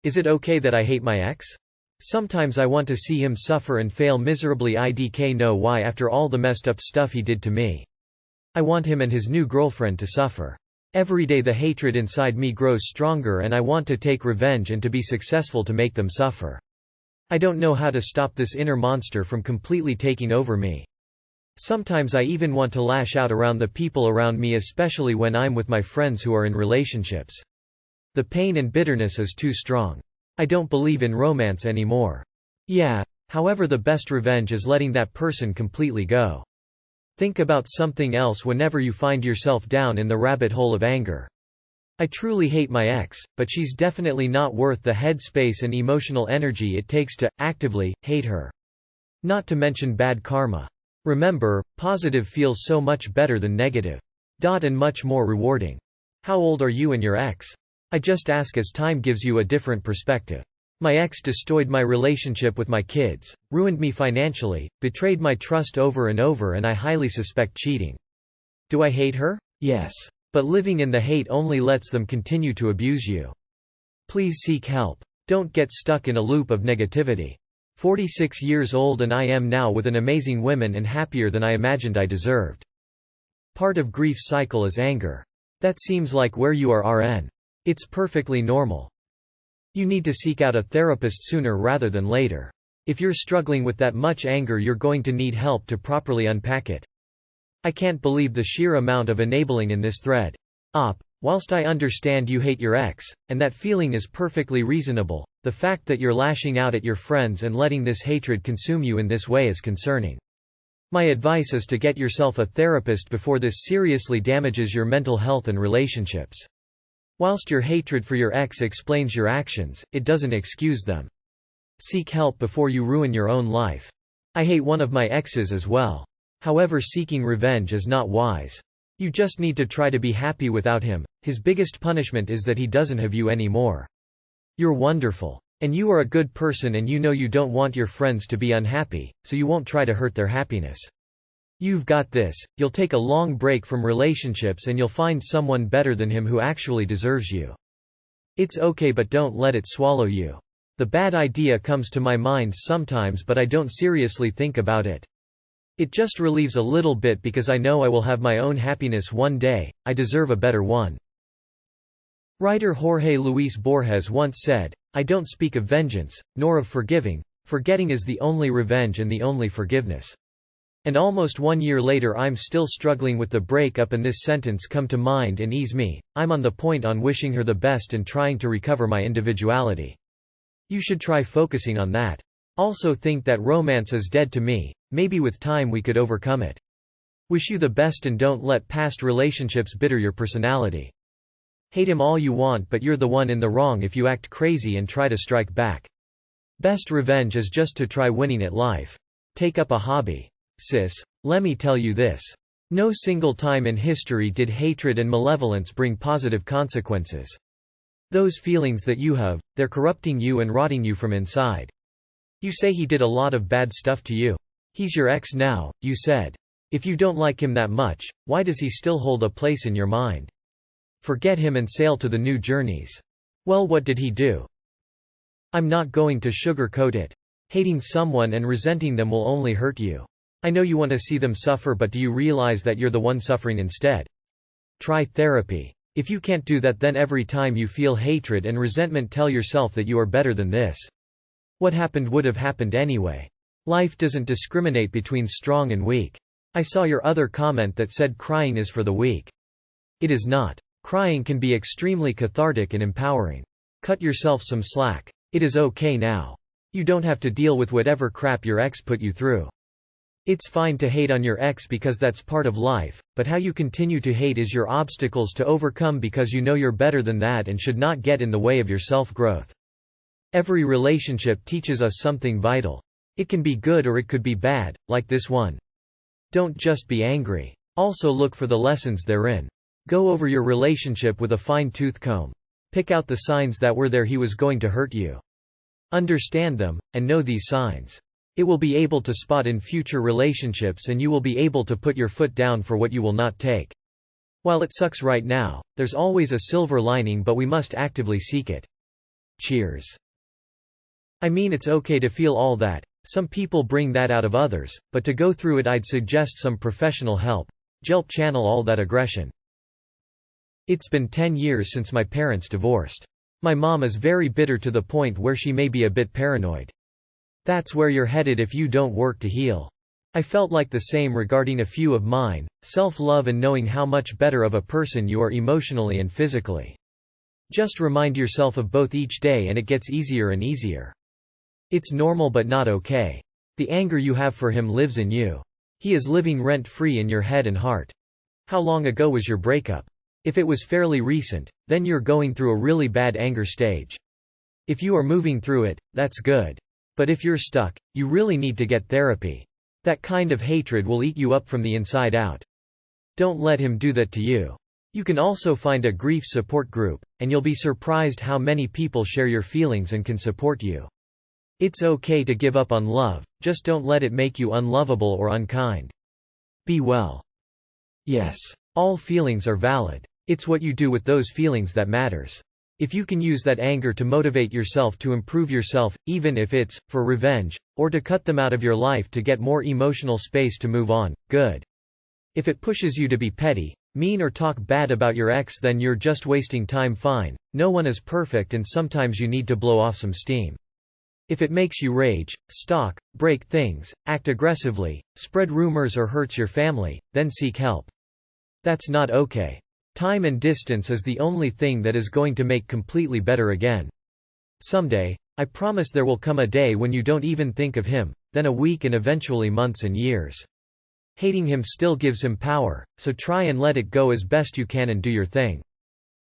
Is it okay that I hate my ex? Sometimes I want to see him suffer and fail miserably. IDK know why after all the messed up stuff he did to me. I want him and his new girlfriend to suffer. Every day the hatred inside me grows stronger and I want to take revenge and to be successful to make them suffer. I don't know how to stop this inner monster from completely taking over me. Sometimes I even want to lash out around the people around me, especially when I'm with my friends who are in relationships. The pain and bitterness is too strong. I don't believe in romance anymore. Yeah, however, the best revenge is letting that person completely go. Think about something else whenever you find yourself down in the rabbit hole of anger. I truly hate my ex, but she's definitely not worth the headspace and emotional energy it takes to actively hate her. Not to mention bad karma. Remember, positive feels so much better than negative. And much more rewarding. How old are you and your ex? I just ask as time gives you a different perspective. My ex destroyed my relationship with my kids, ruined me financially, betrayed my trust over and over, and I highly suspect cheating. Do I hate her? Yes. But living in the hate only lets them continue to abuse you. Please seek help. Don't get stuck in a loop of negativity. 46 years old and I am now with an amazing woman and happier than I imagined I deserved. Part of grief cycle is anger. That seems like where you are RN. It's perfectly normal. You need to seek out a therapist sooner rather than later. If you're struggling with that much anger, you're going to need help to properly unpack it. I can't believe the sheer amount of enabling in this thread. Whilst I understand you hate your ex, and that feeling is perfectly reasonable, the fact that you're lashing out at your friends and letting this hatred consume you in this way is concerning. My advice is to get yourself a therapist before this seriously damages your mental health and relationships. Whilst your hatred for your ex explains your actions, it doesn't excuse them. Seek help before you ruin your own life. I hate one of my exes as well. However, seeking revenge is not wise. You just need to try to be happy without him. His biggest punishment is that he doesn't have you anymore. You're wonderful. And you are a good person, and you know you don't want your friends to be unhappy, so you won't try to hurt their happiness. You've got this. You'll take a long break from relationships and you'll find someone better than him who actually deserves you. It's okay, but don't let it swallow you. The bad idea comes to my mind sometimes, but I don't seriously think about it. It just relieves a little bit because I know I will have my own happiness one day. I deserve a better one. Writer Jorge Luis Borges once said, "I don't speak of vengeance, nor of forgiving. Forgetting is the only revenge and the only forgiveness." And almost 1 year later I'm still struggling with the breakup, and this sentence come to mind and ease me. I'm on the point on wishing her the best and trying to recover my individuality. You should try focusing on that. Also think that romance is dead to me. Maybe with time we could overcome it. Wish you the best and don't let past relationships bitter your personality. Hate him all you want, but you're the one in the wrong if you act crazy and try to strike back. Best revenge is just to try winning at life. Take up a hobby. Sis, let me tell you this. No single time in history did hatred and malevolence bring positive consequences. Those feelings that you have, they're corrupting you and rotting you from inside. You say he did a lot of bad stuff to you. He's your ex now, you said. If you don't like him that much, why does he still hold a place in your mind? Forget him and sail to the new journeys. Well, what did he do? I'm not going to sugarcoat it. Hating someone and resenting them will only hurt you. I know you want to see them suffer, but do you realize that you're the one suffering instead? Try therapy. If you can't do that, then every time you feel hatred and resentment, tell yourself that you are better than this. What happened would have happened anyway. Life doesn't discriminate between strong and weak. I saw your other comment that said crying is for the weak. It is not. Crying can be extremely cathartic and empowering. Cut yourself some slack. It is okay now. You don't have to deal with whatever crap your ex put you through. It's fine to hate on your ex because that's part of life, but how you continue to hate is your obstacles to overcome, because you know you're better than that and should not get in the way of your self-growth. Every relationship teaches us something vital. It can be good or it could be bad, like this one. Don't just be angry. Also look for the lessons therein. Go over your relationship with a fine-tooth comb. Pick out the signs that were there he was going to hurt you. Understand them, and know these signs. It will be able to spot in future relationships, and you will be able to put your foot down for what you will not take. While it sucks right now, there's always a silver lining, but we must actively seek it. Cheers. I mean, it's okay to feel all that. Some people bring that out of others, but to go through it I'd suggest some professional help. Help channel all that aggression. It's been 10 years since my parents divorced. My mom is very bitter to the point where she may be a bit paranoid. That's where you're headed if you don't work to heal. I felt like the same regarding a few of mine, self-love and knowing how much better of a person you are emotionally and physically. Just remind yourself of both each day and it gets easier and easier. It's normal but not okay. The anger you have for him lives in you. He is living rent-free in your head and heart. How long ago was your breakup? If it was fairly recent, then you're going through a really bad anger stage. If you are moving through it, that's good. But if you're stuck, you really need to get therapy. That kind of hatred will eat you up from the inside out. Don't let him do that to you. You can also find a grief support group, and you'll be surprised how many people share your feelings and can support you. It's okay to give up on love, just don't let it make you unlovable or unkind. Be well. Yes, all feelings are valid. It's what you do with those feelings that matters. If you can use that anger to motivate yourself to improve yourself, even if it's for revenge, or to cut them out of your life to get more emotional space to move on, good. If it pushes you to be petty, mean or talk bad about your ex, then you're just wasting time. Fine, no one is perfect and sometimes you need to blow off some steam. If it makes you rage, stalk, break things, act aggressively, spread rumors or hurts your family, then seek help. That's not okay. Time and distance is the only thing that is going to make completely better again. Someday, I promise there will come a day when you don't even think of him, then a week and eventually months and years. Hating him still gives him power, so try and let it go as best you can and do your thing.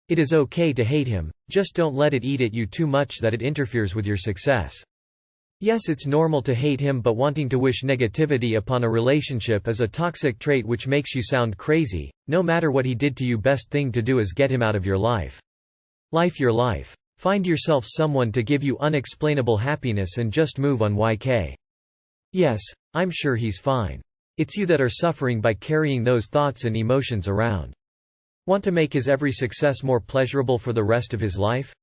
It is okay to hate him, just don't let it eat at you too much that it interferes with your success. Yes, it's normal to hate him, but wanting to wish negativity upon a relationship is a toxic trait which makes you sound crazy. No matter what he did to you, best thing to do is get him out of your life. Life your life. Find yourself someone to give you unexplainable happiness and just move on. YK. Yes, I'm sure he's fine. It's you that are suffering by carrying those thoughts and emotions around. Want to make his every success more pleasurable for the rest of his life?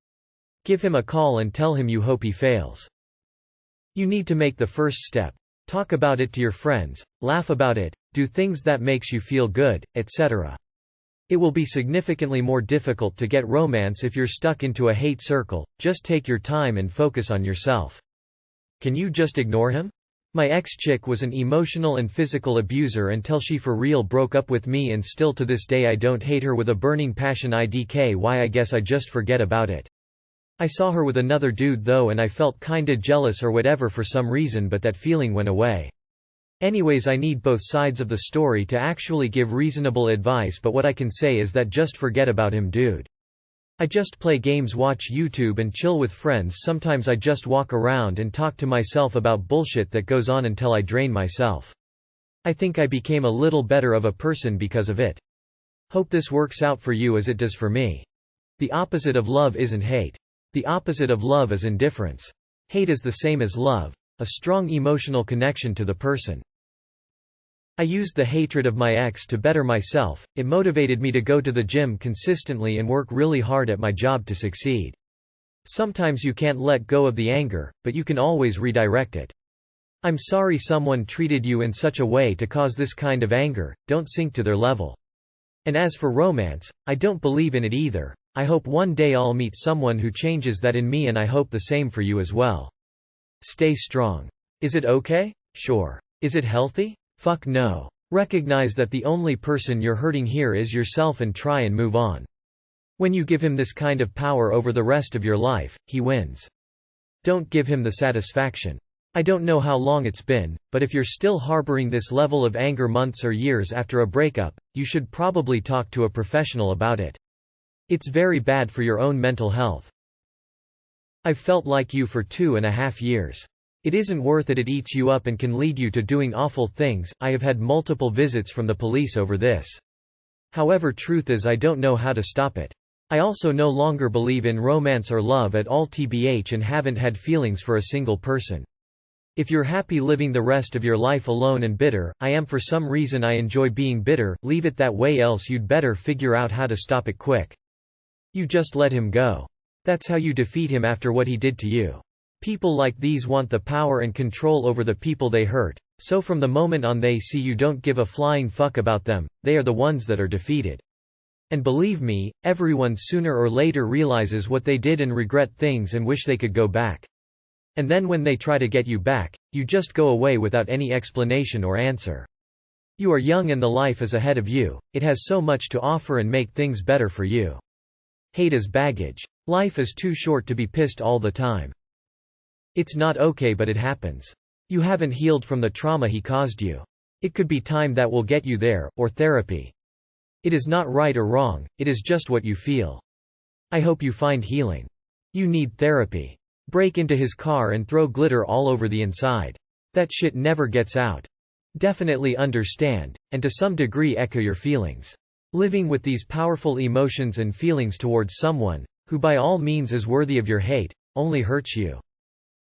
Give him a call and tell him you hope he fails. You need to make the first step. Talk about it to your friends, laugh about it, do things that makes you feel good, etc. It will be significantly more difficult to get romance if you're stuck into a hate circle. Just take your time and focus on yourself. Can you just ignore him? My ex-chick was an emotional and physical abuser until she for real broke up with me, and still to this day I don't hate her with a burning passion. IDK. Why? I guess I just forget about it. I saw her with another dude though and I felt kinda jealous or whatever for some reason, but that feeling went away. Anyways, I need both sides of the story to actually give reasonable advice, but what I can say is that just forget about him, dude. I just play games, watch YouTube and chill with friends. Sometimes I just walk around and talk to myself about bullshit that goes on until I drain myself. I think I became a little better of a person because of it. Hope this works out for you as it does for me. The opposite of love isn't hate. The opposite of love is indifference. Hate is the same as love, a strong emotional connection to the person. I used the hatred of my ex to better myself. It motivated me to go to the gym consistently and work really hard at my job to succeed. Sometimes you can't let go of the anger, but you can always redirect it. I'm sorry someone treated you in such a way to cause this kind of anger. Don't sink to their level. And as for romance, I don't believe in it either. I hope one day I'll meet someone who changes that in me, and I hope the same for you as well. Stay strong. Is it okay? Sure. Is it healthy? Fuck no. Recognize that the only person you're hurting here is yourself and try and move on. When you give him this kind of power over the rest of your life, he wins. Don't give him the satisfaction. I don't know how long it's been, but if you're still harboring this level of anger months or years after a breakup, you should probably talk to a professional about it. It's very bad for your own mental health. I've felt like you for 2.5 years. It isn't worth it. It eats you up and can lead you to doing awful things. I have had multiple visits from the police over this. However, truth is I don't know how to stop it. I also no longer believe in romance or love at all, tbh, and haven't had feelings for a single person. If you're happy living the rest of your life alone and bitter, I am. For some reason I enjoy being bitter. Leave it that way, else you'd better figure out how to stop it quick. You just let him go. That's how you defeat him after what he did to you. People like these want the power and control over the people they hurt, so from the moment on they see you don't give a flying fuck about them, they are the ones that are defeated. And believe me, everyone sooner or later realizes what they did and regret things and wish they could go back. And then when they try to get you back, you just go away without any explanation or answer. You are young and the life is ahead of you, it has so much to offer and make things better for you. Hate is baggage. Life is too short to be pissed all the time. It's not okay, but it happens. You haven't healed from the trauma he caused you. It could be time that will get you there, or therapy. It is not right or wrong, it is just what you feel. I hope you find healing. You need therapy. Break into his car and throw glitter all over the inside. That shit never gets out. Definitely understand, and to some degree echo your feelings. Living with these powerful emotions and feelings towards someone, who by all means is worthy of your hate, only hurts you.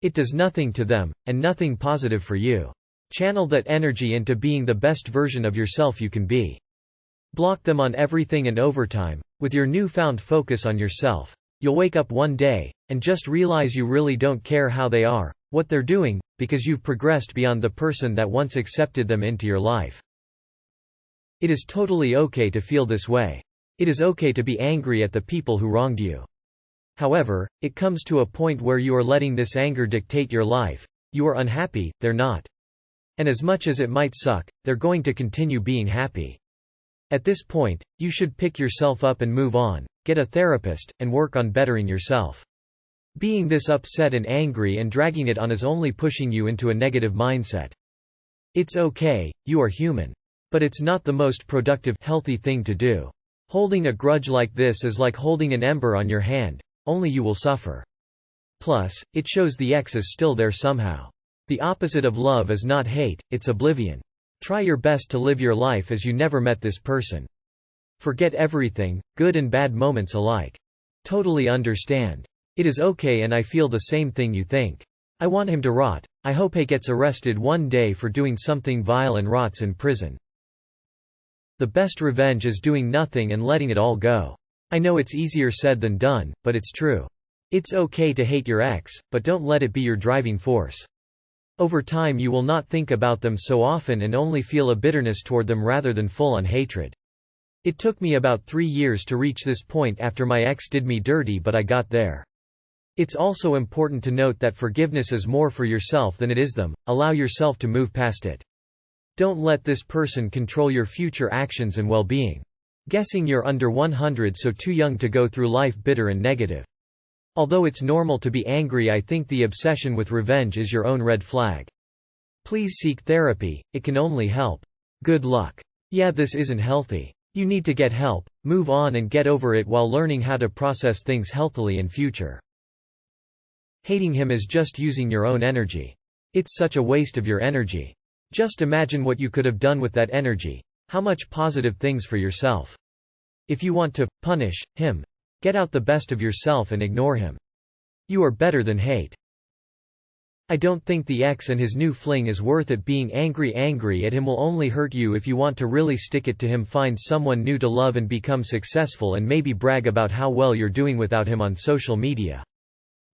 It does nothing to them, and nothing positive for you. Channel that energy into being the best version of yourself you can be. Block them on everything, and over time, with your newfound focus on yourself, you'll wake up one day, and just realize you really don't care how they are, what they're doing, because you've progressed beyond the person that once accepted them into your life. It is totally okay to feel this way. It is okay to be angry at the people who wronged you. However, it comes to a point where you are letting this anger dictate your life. You are unhappy, they're not. And as much as it might suck, they're going to continue being happy. At this point, you should pick yourself up and move on, get a therapist, and work on bettering yourself. Being this upset and angry and dragging it on is only pushing you into a negative mindset. It's okay, you are human. But it's not the most productive, healthy thing to do. Holding a grudge like this is like holding an ember on your hand, only you will suffer. Plus, it shows the ex is still there somehow. The opposite of love is not hate, it's oblivion. Try your best to live your life as you never met this person. Forget everything, good and bad moments alike. Totally understand. It is okay, and I feel the same thing you think. I want him to rot. I hope he gets arrested one day for doing something vile and rots in prison. The best revenge is doing nothing and letting it all go. I know it's easier said than done, but it's true. It's okay to hate your ex, but don't let it be your driving force. Over time you will not think about them so often and only feel a bitterness toward them rather than full-on hatred. It took me about 3 years to reach this point after my ex did me dirty, but I got there. It's also important to note that forgiveness is more for yourself than it is them. Allow yourself to move past it. Don't let this person control your future actions and well-being. Guessing you're under 100, so too young to go through life bitter and negative. Although it's normal to be angry, I think the obsession with revenge is your own red flag. Please seek therapy, it can only help. Good luck. Yeah, this isn't healthy. You need to get help, move on and get over it while learning how to process things healthily in future. Hating him is just using your own energy. It's such a waste of your energy. Just imagine what you could have done with that energy. How much positive things for yourself. If you want to punish him, get out the best of yourself and ignore him. You are better than hate. I don't think the ex and his new fling is worth it. Being angry at him will only hurt you. If you want to really stick it to him, find someone new to love and become successful, and maybe brag about how well you're doing without him on social media.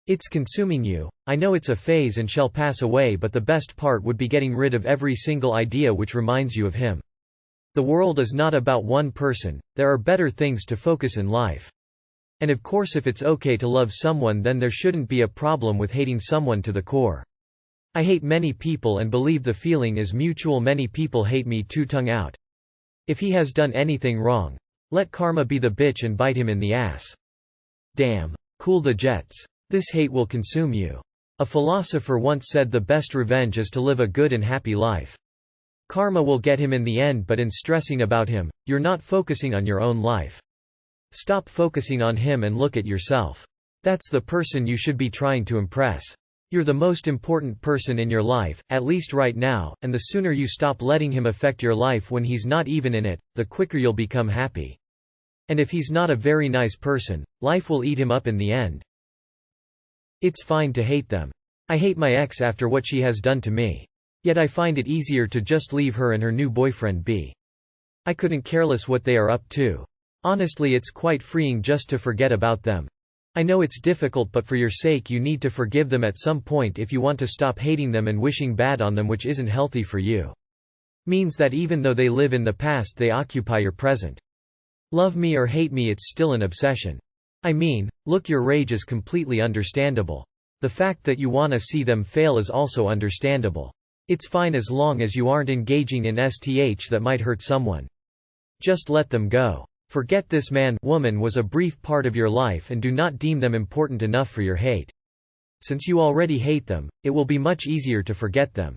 It's consuming you. I know it's a phase and shall pass away, but the best part would be getting rid of every single idea which reminds you of him. The world is not about one person, there are better things to focus in life. And of course, if it's okay to love someone, then there shouldn't be a problem with hating someone to the core. I hate many people and believe the feeling is mutual. Many people hate me too. Tongue out. If he has done anything wrong, let karma be the bitch and bite him in the ass. Damn. Cool the jets. This hate will consume you. A philosopher once said the best revenge is to live a good and happy life. Karma will get him in the end, but in stressing about him, you're not focusing on your own life. Stop focusing on him and look at yourself. That's the person you should be trying to impress. You're the most important person in your life, at least right now, and the sooner you stop letting him affect your life when he's not even in it, the quicker you'll become happy. And if he's not a very nice person, life will eat him up in the end. It's fine to hate them. I hate my ex after what she has done to me. Yet I find it easier to just leave her and her new boyfriend be. I couldn't care less what they are up to. Honestly, it's quite freeing just to forget about them. I know it's difficult, but for your sake you need to forgive them at some point if you want to stop hating them and wishing bad on them, which isn't healthy for you. Means that even though they live in the past, they occupy your present. Love me or hate me, it's still an obsession. I mean, look, your rage is completely understandable. The fact that you wanna see them fail is also understandable. It's fine as long as you aren't engaging in stuff that might hurt someone. Just let them go. Forget this man, woman was a brief part of your life and do not deem them important enough for your hate. Since you already hate them, it will be much easier to forget them.